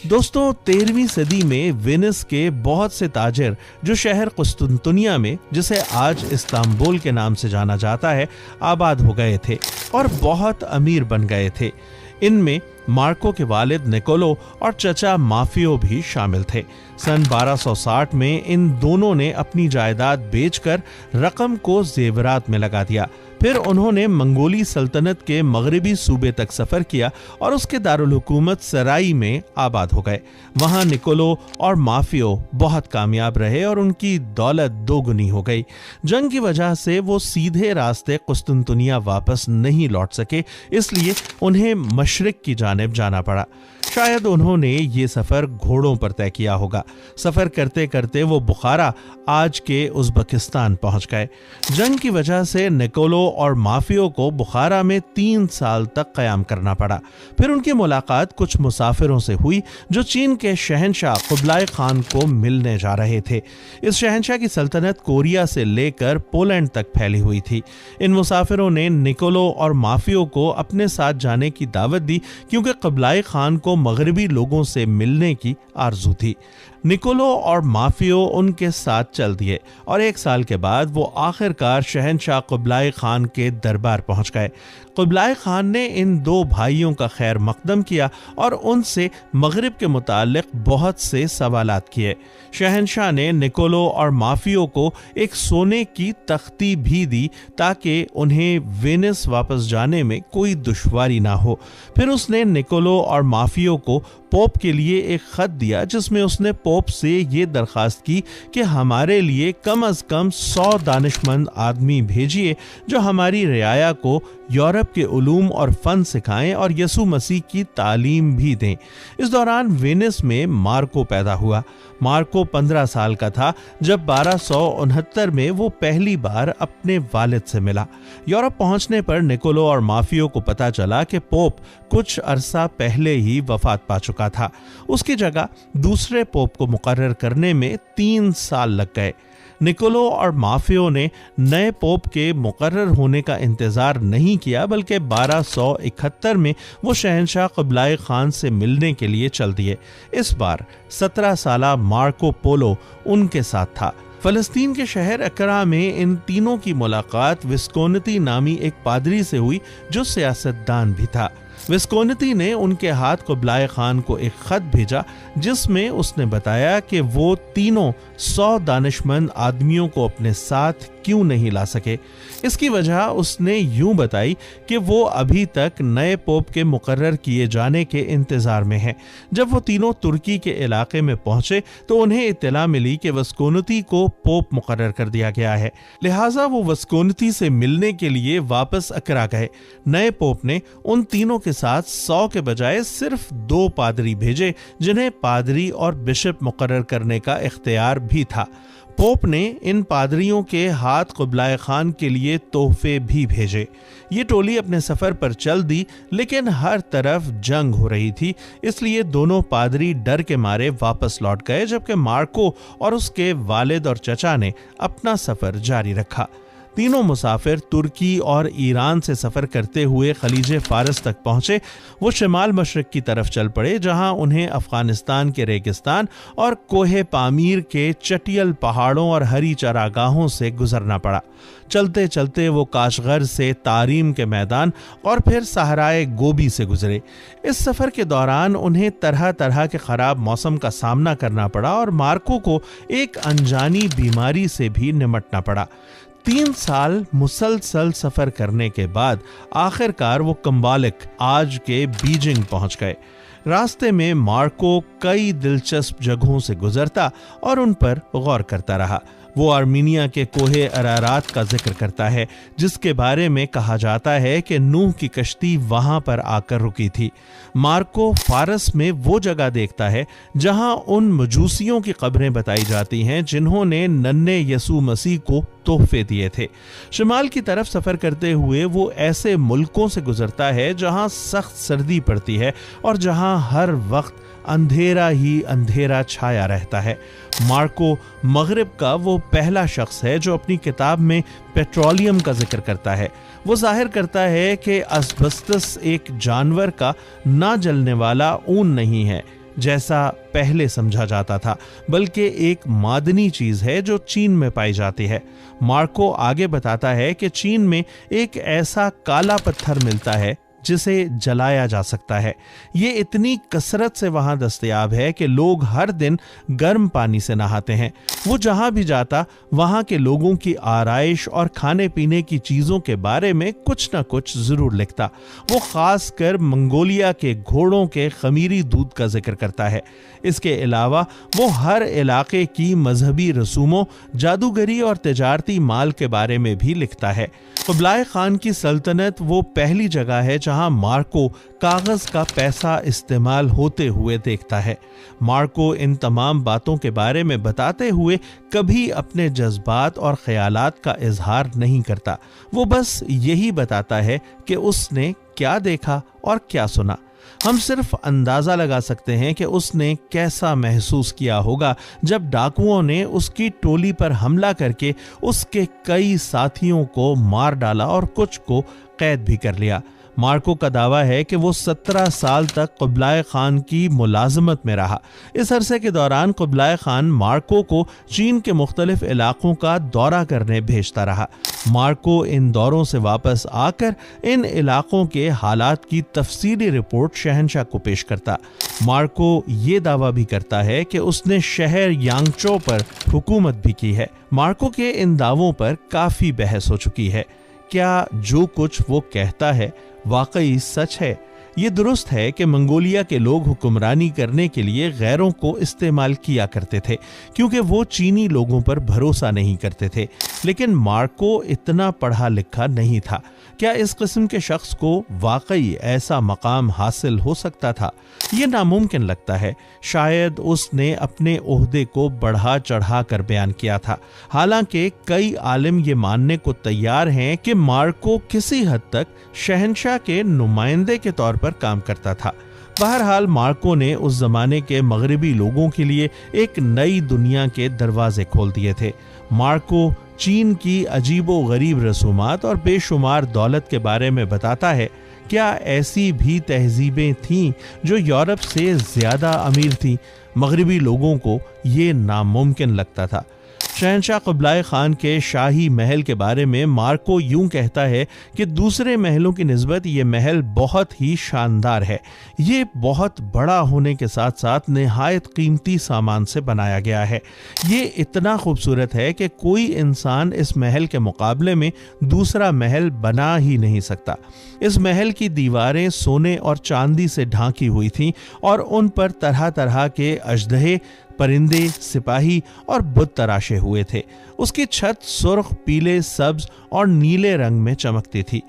दोस्तों 13वीं सदी में वेनिस के बहुत से ताजिर जो शहर कुस्तुनतुनिया में, जिसे आज इस्तांबुल के नाम से जाना जाता है, आबाद हो गए थे और बहुत अमीर बन गए थे। इनमें मार्को के वालिद निकोलो और चचा माफियो भी शामिल थे। सन 1260 में इन दोनों ने अपनी जायदाद बेचकर रकम को जेवरात में लगा दिया। फिर उन्होंने मंगोली सल्तनत के मगरिबी सूबे तक सफर किया और उसके दारुल हुकूमत सराई में आबाद हो गए। वहां निकोलो और माफियो बहुत कामयाब रहे और उनकी दौलत दोगुनी हो गई। जंग की वजह से वो सीधे रास्ते कुस्तुनतुनिया वापस नहीं लौट सके, इसलिए उन्हें मशरिक की जानिब जाना पड़ा। शायद उन्होंने ये सफर घोड़ों पर तय किया होगा। सफर करते करते वो बुखारा, आज के उज़्बेकिस्तान पहुंच गए। जंग की वजह से निकोलो और माफियो को बुखारा में 3 साल तक कयाम करना पड़ा। फिर उनकी मुलाकात कुछ मुसाफिरों से हुई जो चीन के शहंशाह कुबलाई खान को मिलने जा रहे थे। इस शहंशाह की सल्तनत कोरिया से लेकर पोलैंड तक फैली हुई थी। इन मुसाफिरों ने निकोलो और माफियो को अपने साथ जाने की दावत दी क्योंकि कुबलाई खान को मगरिबी लोगों से मिलने की आरजू थी। निकोलो और माफियो उनके साथ चल दिए और 1 साल के बाद वो आखिरकार शहंशाह कुबलाई खान के दरबार पहुंच गए। कुबलाई खान ने इन 2 भाइयों का खैर मकदम किया और उनसे मगरिब के मुताल्लिक बहुत से सवालात किए। शहंशाह ने निकोलो और माफियो को एक सोने की तख्ती भी दी ताकि उन्हें वेनिस वापस जाने में कोई दुश्वारी ना हो। फिर उसने निकोलो और माफियो को पोप के लिए एक खत दिया जिसमें उसने पोप से ये दरखास्त की कि हमारे लिए कम अज कम 100 दानिशमंद आदमी भेजिए जो हमारी रियाया को यूरोप के उलूम और फन सिखाएं और यसु मसीह की तालीम भी दें। इस दौरान वेनिस में मार्को पैदा हुआ। मार्को 15 साल का था जब 1269 में वो पहली बार अपने वालिद से मिला। यूरोप पहुंचने पर निकोलो और माफियो को पता चला कि पोप कुछ अरसा पहले ही वफात पा चुका था। उसकी जगह दूसरे पोप को मुकर्रर करने में 3 साल लग गए। निकोलो और माफियो ने नए पोप के मुकर्रर होने का इंतजार नहीं किया, बल्कि 1271 में वो शहंशाह कुबलाई खान से मिलने के लिए चल दिए। इस बार 17 साला मार्को पोलो उनके साथ था। फलस्तीन के शहर अकरा में इन तीनों की मुलाकात विस्कोनिती नामी एक पादरी से हुई जो सियासतदान भी था। विस्कोनिती ने उनके हाथ कुबलाई खान को एक खत भेजा जिसमें उसने बताया कि वो तीनों 100 दानिशमंद आदमियों को अपने साथ क्यों नहीं ला सके। इसकी वजह उसने यूं बताई कि वो अभी तक नए पोप के मुकर्रर किए जाने के इंतजार में हैं। जब वो तीनों तुर्की के इलाके में पहुंचे तो उन्हें इत्तला मिली कि विस्कोनिती को पोप मुकर्रर कर दिया गया है। लिहाजा वो विस्कोनिती से मिलने के लिए वापस अकरा गए। नए पोप ने उन तीनों के साथ 100 के बजाय सिर्फ 2 पादरी भेजे जिन्हें पादरी और बिशप मुकर्रर करने का इख्तियार भी था। पोप ने इन पादरियों के हाथ कुबलाई खान के लिए तोहफे भी भेजे। ये टोली अपने सफर पर चल दी, लेकिन हर तरफ जंग हो रही थी, इसलिए दोनों पादरी डर के मारे वापस लौट गए, जबकि मार्को और उसके वालिद और चचा ने अपना सफर जारी रखा। तीनों मुसाफिर तुर्की और ईरान से सफर करते हुए खलीज फारस तक पहुंचे। वो शिमाल मशरिक की तरफ चल पड़े जहां उन्हें अफगानिस्तान के रेगिस्तान और कोहे पामीर के चटियल पहाड़ों और हरी चरागाहों से गुजरना पड़ा। चलते चलते वो काशगर से तारीम के मैदान और फिर सहराए गोबी से गुजरे। इस सफर के दौरान उन्हें तरह तरह के खराब मौसम का सामना करना पड़ा और मार्को को एक अनजानी बीमारी से भी निमटना पड़ा। 3 साल मुसलसल सफर करने के बाद आखिरकार वो कंबालिक, आज के बीजिंग, पहुंच गए। रास्ते में मार्को कई दिलचस्प जगहों से गुजरता और उन पर गौर करता रहा। वो आर्मीनिया के कोहे अरारात का जिक्र करता है जिसके बारे में कहा जाता है कि नूह की कश्ती वहां पर आकर रुकी थी। मार्को फारस में वो जगह देखता है जहां उन मजूसियों की कब्रें बताई जाती हैं जिन्होंने नन्हे यसु मसीह को तोहफे दिए थे। शिमाल की तरफ सफर करते हुए वो ऐसे मुल्कों से गुजरता है जहां सख्त सर्दी पड़ती है और जहां हर वक्त अंधेरा ही अंधेरा छाया रहता है। मार्को मगरिब का वो पहला शख्स है जो अपनी किताब में पेट्रोलियम का जिक्र करता है। वो जाहिर करता है कि अस्बेस्टस एक जानवर का ना जलने वाला ऊन नहीं है जैसा पहले समझा जाता था, बल्कि एक मादनी चीज है जो चीन में पाई जाती है। मार्को आगे बताता है कि चीन में एक ऐसा काला पत्थर मिलता है जिसे जलाया जा सकता है। ये इतनी कसरत से वहां दस्तयाब है कि लोग हर दिन गर्म पानी से नहाते हैं। वो जहां भी जाता वहां के लोगों की आराइश और खाने पीने की चीजों के बारे में कुछ ना कुछ जरूर लिखता। वो खासकर मंगोलिया के घोड़ों के खमीरी दूध का जिक्र करता है। इसके अलावा वो हर इलाके की मजहबी रसूमों, जादूगरी और तिजारती माल के बारे में भी लिखता है। कुबलाई खान की सल्तनत वो पहली जगह है जहां मार्को कागज का पैसा इस्तेमाल होते हुए देखता है। मार्को इन तमाम बातों के बारे में बताते हुए कभी अपने जज्बात और ख्यालात का इजहार नहीं करता। वो बस यही बताता है कि उसने क्या देखा और क्या सुना। हम सिर्फ अंदाजा लगा सकते हैं कि उसने कैसा महसूस किया होगा जब डाकुओं ने उसकी टोली पर हमला करके उसके कई साथियों को मार डाला और कुछ को कैद भी कर लिया। मार्को का दावा है कि वो 17 साल तक कुबलाई खान की मुलाजमत में रहा। इस अरसे के दौरान कुबलाई खान मार्को को चीन के मुख्तलिफ इलाकों का दौरा करने भेजता रहा। मार्को इन दौरों से वापस आकर इन इलाकों के हालात की तफसीली रिपोर्ट शहंशाह को पेश करता। मार्को ये दावा भी करता है कि उसने शहर यांगचो पर हुकूमत भी की है। मार्को के इन दावों पर काफी बहस हो चुकी है। क्या जो कुछ वो कहता है वाकई सच है? ये दुरुस्त है कि मंगोलिया के लोग हुक्मरानी करने के लिए गैरों को इस्तेमाल किया करते थे, क्योंकि वो चीनी लोगों पर भरोसा नहीं करते थे। लेकिन मार्को इतना पढ़ा लिखा नहीं था। क्या इस किस्म के शख्स को वाकई ऐसा मकाम हासिल हो सकता था? ये नामुमकिन लगता है। शायद उसने अपने ओहदे को बढ़ा चढ़ा कर बयान किया था। हालांकि कई आलिम ये मानने को तैयार हैं कि मार्को किसी हद तक शहंशाह के नुमाइंदे के तौर पर काम करता था। बहरहाल मार्को ने उस जमाने के मगरिबी लोगों के लिए एक नई दुनिया के दरवाजे खोल दिए थे। मार्को चीन की अजीबो गरीब रसूमात और बेशुमार दौलत के बारे में बताता है। क्या ऐसी भी तहजीबें थीं जो यूरोप से ज्यादा अमीर थीं? मगरिबी लोगों को ये नामुमकिन लगता था। शहंशाह कुबलाई खान के शाही महल के बारे में मार्को यूं कहता है कि दूसरे महलों की निस्बत ये महल बहुत ही शानदार है। ये बहुत बड़ा होने के साथ साथ निहायत कीमती सामान से बनाया गया है। ये इतना खूबसूरत है कि कोई इंसान इस महल के मुकाबले में दूसरा महल बना ही नहीं सकता। इस महल की दीवारें सोने और चांदी से ढांकी हुई थीं और उन पर तरह तरह के अजदहे, परिंदे, सिपाही और बुत तराशे हुए थे। उसकी छत सुर्ख, पीले, सब्ज और नीले रंग में चमकती थी।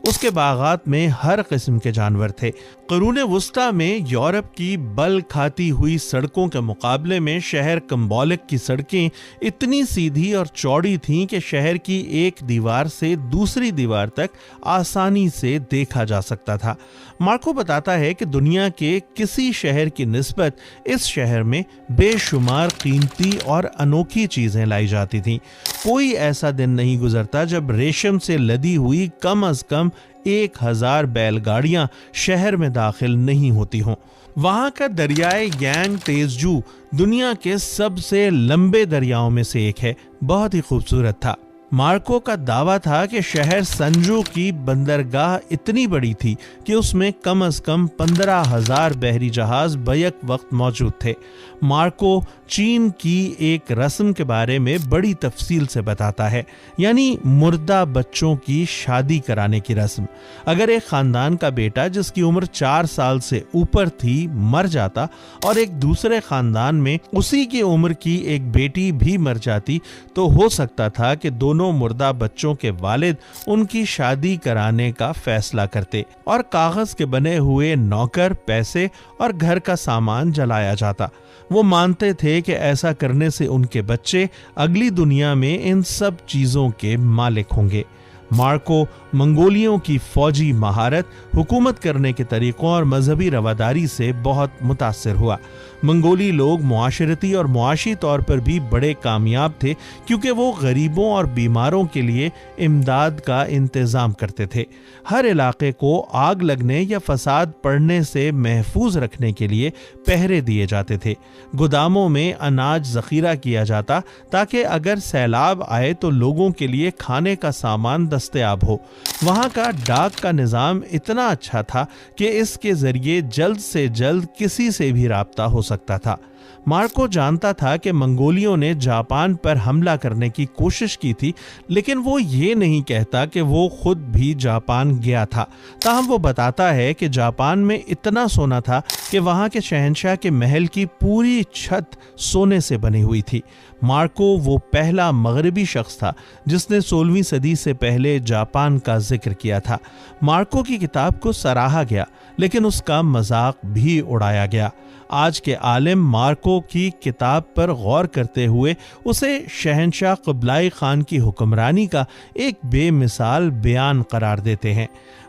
उसके बागात में हर किस्म के जानवर थे। क़ुरून वुस्ता में यूरोप की बल खाती हुई सड़कों के मुकाबले में शहर कंबोलिक की सड़कें इतनी सीधी और चौड़ी थीं कि शहर की एक दीवार से दूसरी दीवार तक आसानी से देखा जा सकता था। मार्को बताता है कि दुनिया के किसी शहर की निस्बत इस शहर में बेशुमार कीमती और अनोखी चीजें लाई जाती थीं। कोई ऐसा दिन नहीं गुजरता जब रेशम से लदी हुई कम अज कम 1000 बैलगाड़ियां शहर में दाखिल नहीं होती हों। वहां का दरियाए यांग तेजजू दुनिया के सबसे लंबे दरियाओं में से एक है। बहुत ही खूबसूरत था। मार्को का दावा था कि शहर संजू की बंदरगाह इतनी बड़ी थी कि उसमें कम से कम 15,000 बहरी जहाज बैक वक्त मौजूद थे। मार्को चीन की एक रस्म के बारे में बड़ी तफसील से बताता है, यानी मुर्दा बच्चों की शादी कराने की रस्म। अगर एक खानदान का बेटा जिसकी उम्र 4 साल से ऊपर थी मर जाता और एक दूसरे खानदान में उसी की उम्र की एक बेटी भी मर जाती, तो हो सकता था कि दोनों मुर्दा बच्चों के वालिद उनकी शादी कराने का फैसला करते और कागज के बने हुए नौकर, पैसे और घर का सामान जलाया जाता। वो मानते थे कि ऐसा करने से उनके बच्चे अगली दुनिया में इन सब चीजों के मालिक होंगे। मार्को मंगोलियों की फौजी महारत, हुकूमत करने के तरीकों और मजहबी रवादारी से बहुत मुतासिर हुआ। मंगोली लोग मुआशरती और मुआशी तौर पर भी बड़े कामयाब थे, क्योंकि वो गरीबों और बीमारों के लिए इमदाद का इंतजाम करते थे। हर इलाके को आग लगने या फसाद पड़ने से महफूज रखने के लिए पहरे दिए जाते थे। गोदामों में अनाज जखीरा किया जाता ताकि अगर सैलाब आए तो लोगों के लिए खाने का सामान दस्तयाब हो। वहां का डाक का निजाम इतना अच्छा था कि इसके जरिए जल्द से जल्द किसी से भी राब्ता हो सकता था। मार्को जानता था कि मंगोलियों ने जापान पर हमला करने की कोशिश की थी, लेकिन वो ये नहीं कहता कि वो खुद भी जापान गया था। ताहम वो बताता है कि जापान में इतना सोना था कि वहां के शहंशाह के महल की पूरी छत सोने से बनी हुई थी। मार्को वो पहला मगरबी शख्स था जिसने 16वीं सदी से पहले जापान का जिक्र किया था। मार्को की किताब को सराहा गया, लेकिन उसका मजाक भी उड़ाया गया। आज के आलिम मार्को की किताब पर गौर करते हुए उसे शहंशाह कुबलाई खान की हुक्मरानी का एक बेमिसाल बयान करार देते हैं।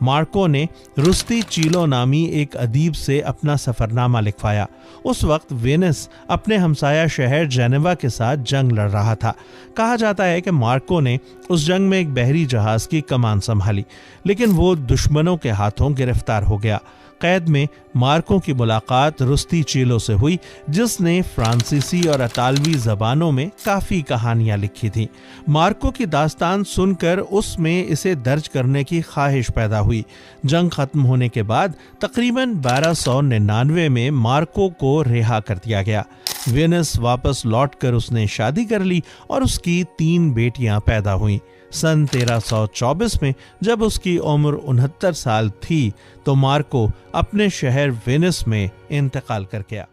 मार्को ने रुस्ती चीलो नामी एक अदीब से अपना सफरनामा लिखवाया। उस वक्त वेनिस अपने हमसाया शहर जेनेवा के साथ जंग लड़ रहा था। कहा जाता है कि मार्को ने उस जंग में एक बहरी जहाज की कमान संभाली, लेकिन वो दुश्मनों के हाथों गिरफ्तार हो गया। कैद में मार्को की मुलाकात रुस्ती चीलो से हुई, जिसने फ्रांसीसी और अतालवी जबानों में काफी कहानियां लिखी थीं। मार्को की दास्तान सुनकर उसमें इसे दर्ज करने की ख्वाहिश पैदा हुई। जंग खत्म होने के बाद तकरीबन 1299 में मार्को को रिहा कर दिया गया। वेनिस वापस लौटकर उसने शादी कर ली और उसकी 3 बेटियां पैदा हुईं। सन 1324 में जब उसकी उम्र 69 साल थी तो मार्को अपने शहर वेनिस में इंतकाल कर गया।